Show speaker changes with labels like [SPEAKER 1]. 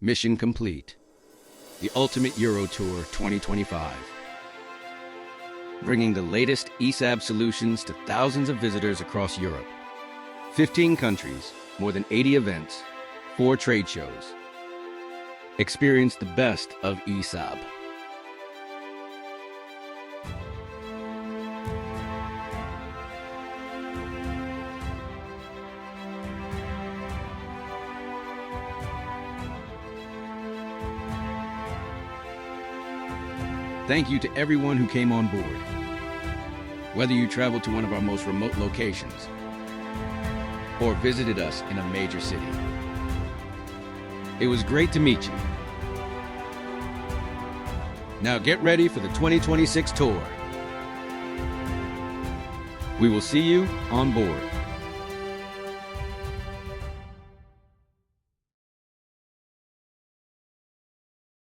[SPEAKER 1] Mission complete. The Ultimate Euro Tour 2025. Bringing the latest ESAB solutions to thousands of visitors across Europe. 15 countries, more than 80 events, 4 trade shows. Experience the best of ESAB. Thank you to everyone who came on board. Whether you traveled to one of our most remote locations or visited us in a major city, it was great to meet you. Now get ready for the 2026 tour. We will see you on board.